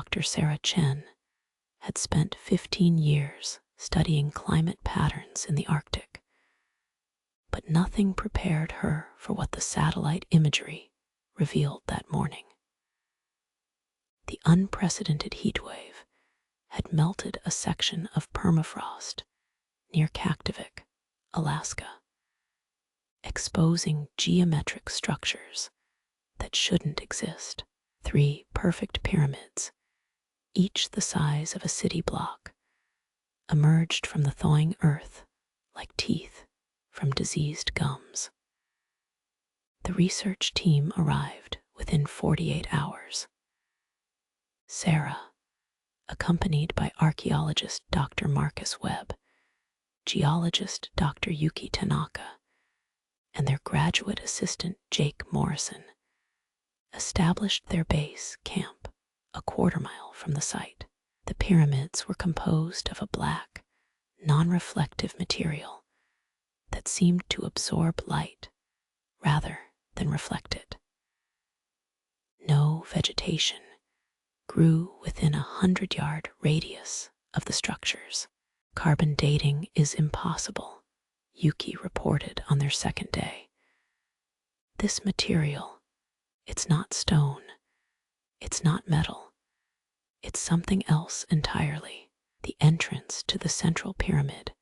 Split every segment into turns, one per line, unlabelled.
Dr. Sarah Chen had spent 15 years studying climate patterns in the Arctic, but nothing prepared her for what the satellite imagery revealed that morning. The unprecedented heatwave had melted a section of permafrost near Kaktovik, Alaska, exposing geometric structures that shouldn't exist. 3 perfect pyramids, each the size of a city block, emerged from the thawing earth like teeth from diseased gums. The research team arrived within 48 hours. Sarah, accompanied by archaeologist Dr. Marcus Webb, geologist Dr. Yuki Tanaka, and their graduate assistant Jake Morrison, established their base camp a quarter-mile from the site. The pyramids were composed of a black, non-reflective material that seemed to absorb light rather than reflect it. No vegetation grew within a 100-yard radius of the structures. Carbon dating is impossible, Yuki reported on their second day. This material, it's not stone, it's not metal, it's something else entirely. The entrance to the central pyramid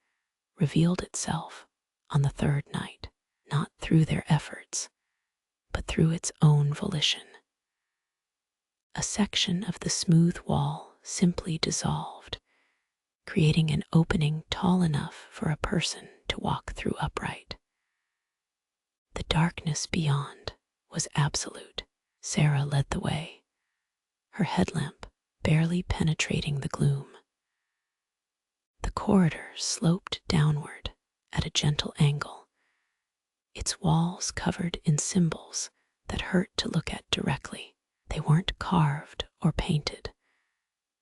revealed itself on the third night, not through their efforts, but through its own volition. A section of the smooth wall simply dissolved, creating an opening tall enough for a person to walk through upright. The darkness beyond was absolute. Sarah led the way, her headlamp barely penetrating the gloom. The corridor sloped downward at a gentle angle, its walls covered in symbols that hurt to look at directly. They weren't carved or painted.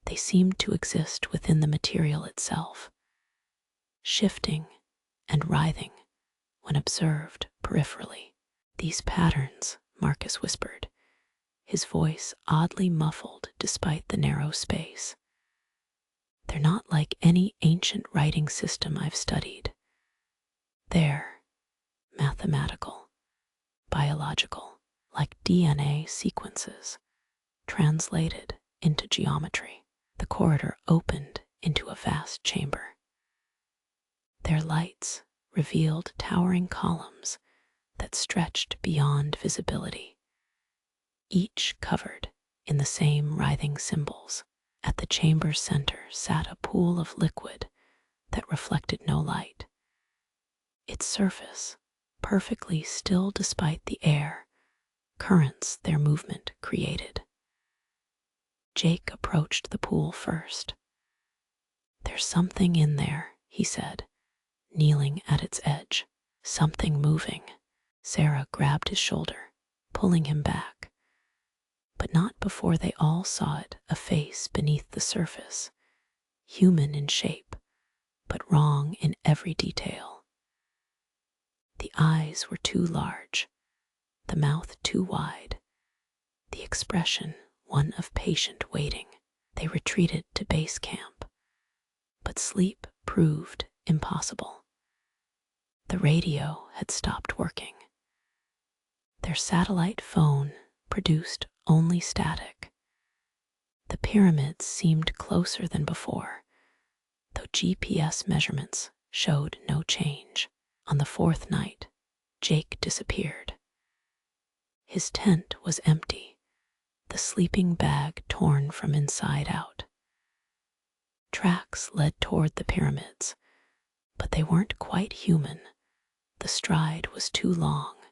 They seemed to exist within the material itself, shifting and writhing when observed peripherally. These patterns, Marcus whispered, his voice oddly muffled despite the narrow space. They're not like any ancient writing system I've studied. They're mathematical, biological, like DNA sequences, translated into geometry. The corridor opened into a vast chamber. Their lights revealed towering columns that stretched beyond visibility, each covered in the same writhing symbols. At the chamber's center sat a pool of liquid that reflected no light, its surface perfectly still despite the air currents their movement created. Jake approached the pool first. "There's something in there," he said, kneeling at its edge. "Something moving." Sarah grabbed his shoulder, pulling him back. But not before they all saw it, a face beneath the surface, human in shape, but wrong in every detail. The eyes were too large, the mouth too wide, the expression one of patient waiting. They retreated to base camp, but sleep proved impossible. The radio had stopped working. Their satellite phone produced only static. The pyramids seemed closer than before, though GPS measurements showed no change. On the fourth night, Jake disappeared. His tent was empty, the sleeping bag torn from inside out. Tracks led toward the pyramids, but they weren't quite human. The stride was too long,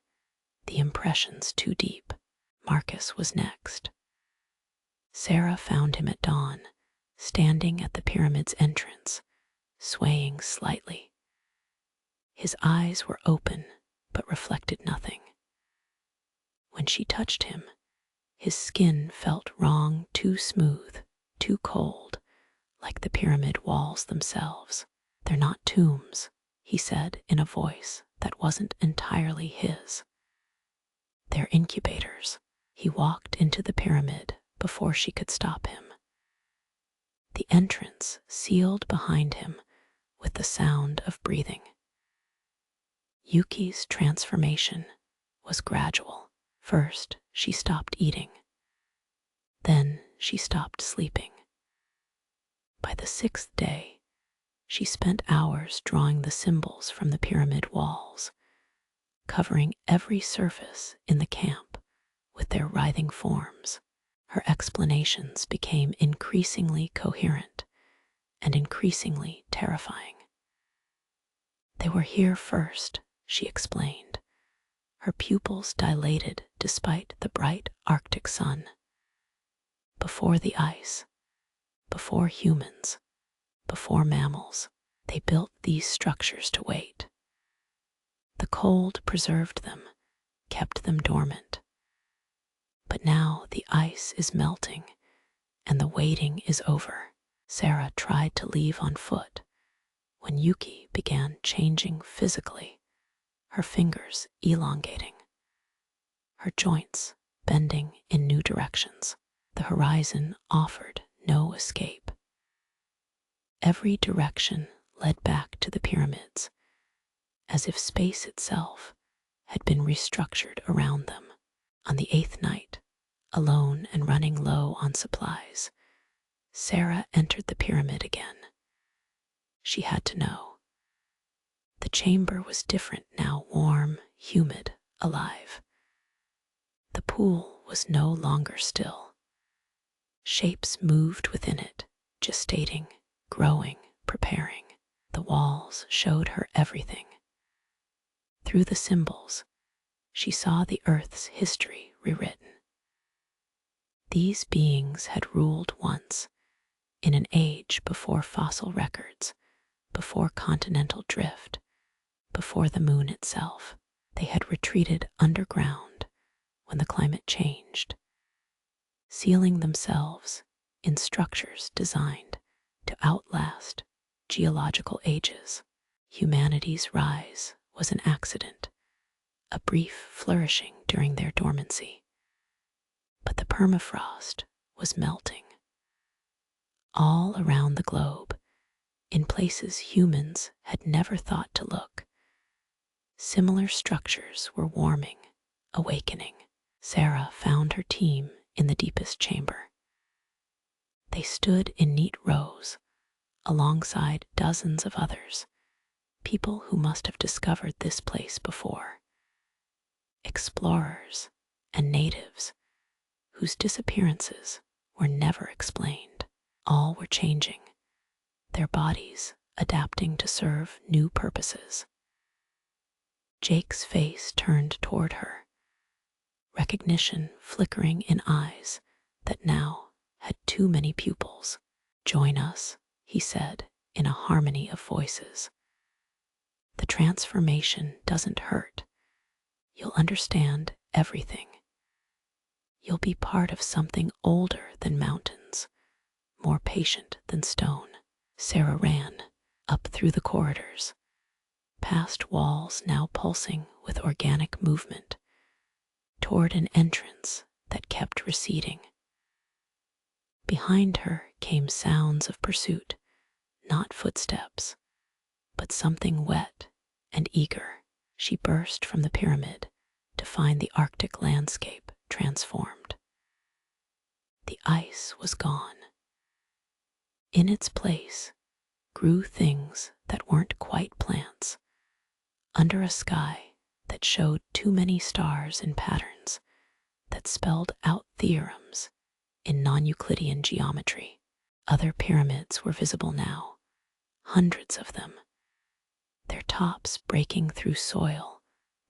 the impressions too deep. Marcus was next. Sarah found him at dawn, standing at the pyramid's entrance, swaying slightly. His eyes were open, but reflected nothing. When she touched him, his skin felt wrong, too smooth, too cold, like the pyramid walls themselves. "They're not tombs," he said in a voice that wasn't entirely his. "They're incubators." He walked into the pyramid before she could stop him. the entrance sealed behind him with the sound of breathing. Yuki's transformation was gradual. First, she stopped eating. Then she stopped sleeping. By the 6th day, she spent hours drawing the symbols from the pyramid walls, covering every surface in the camp with their writhing forms. Her explanations became increasingly coherent and increasingly terrifying. They were here first, she explained, her pupils dilated despite the bright Arctic sun. Before the ice, before humans, before mammals, they built these structures to wait. The cold preserved them, kept them dormant. But now the ice is melting, and the waiting is over. Sarah tried to leave on foot when Yuki began changing physically, her fingers elongating, her joints bending in new directions. The horizon offered no escape. Every direction led back to the pyramids, as if space itself had been restructured around them. On the 8th night, alone and running low on supplies, Sarah entered the pyramid again. She had to know. The chamber was different now, warm, humid, alive. The pool was no longer still. Shapes moved within it, gestating, growing, preparing. The walls showed her everything. Through the symbols, she saw the Earth's history rewritten. These beings had ruled once, in an age before fossil records, before continental drift, before the moon itself. They had retreated underground when the climate changed, sealing themselves in structures designed to outlast geological ages. Humanity's rise was an accident, a brief flourishing during their dormancy. But the permafrost was melting. All around the globe, in places humans had never thought to look, similar structures were warming, awakening. Sarah found her team in the deepest chamber. They stood in neat rows, alongside dozens of others, people who must have discovered this place before. Explorers and natives whose disappearances were never explained. All were changing, their bodies adapting to serve new purposes. Jake's face turned toward her, recognition flickering in eyes that now had too many pupils. "Join us," he said in a harmony of voices. "The transformation doesn't hurt. You'll understand everything. You'll be part of something older than mountains, more patient than stone." Sarah ran up through the corridors, past walls now pulsing with organic movement, toward an entrance that kept receding. Behind her came sounds of pursuit, not footsteps, but something wet and eager. She burst from the pyramid to find the Arctic landscape transformed. The ice was gone. In its place grew things that weren't quite plants, under a sky that showed too many stars in patterns that spelled out theorems in non-Euclidean geometry. Other pyramids were visible now, hundreds of them, their tops breaking through soil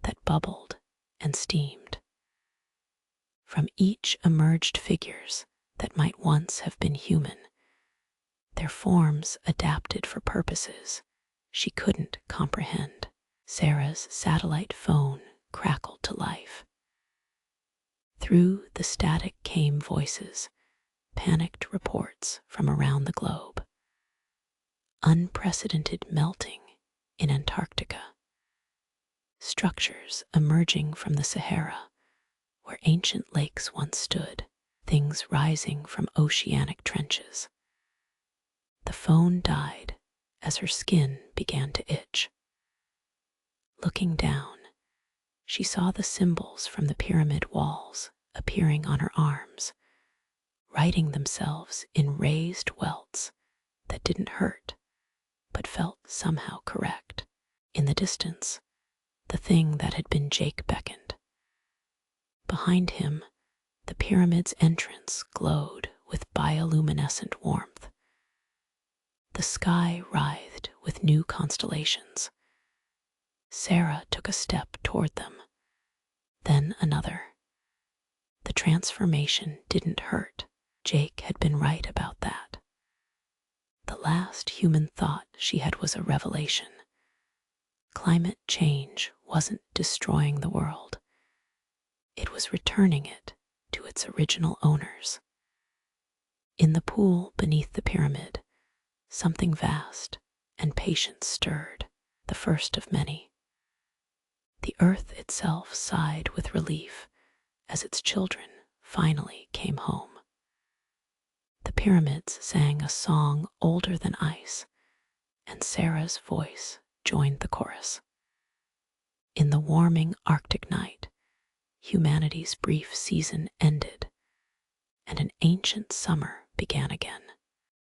that bubbled and steamed. From each emerged figures that might once have been human, their forms adapted for purposes she couldn't comprehend. Sarah's satellite phone crackled to life. Through the static came voices, panicked reports from around the globe. Unprecedented melting in Antarctica. Structures emerging from the Sahara, where ancient lakes once stood, things rising from oceanic trenches. The phone died as her skin began to itch. Looking down, she saw the symbols from the pyramid walls appearing on her arms, writing themselves in raised welts that didn't hurt but felt somehow correct. In the distance, the thing that had been Jake beckoned. Behind him, the pyramid's entrance glowed with bioluminescent warmth. The sky writhed with new constellations. Sarah took a step toward them, then another. The transformation didn't hurt. Jake had been right about that. The last human thought she had was a revelation. Climate change wasn't destroying the world. It was returning it to its original owners. In the pool beneath the pyramid, something vast and patient stirred, the first of many. The earth itself sighed with relief as its children finally came home. The pyramids sang a song older than ice, and Sarah's voice joined the chorus. In the warming Arctic night, humanity's brief season ended, and an ancient summer began again.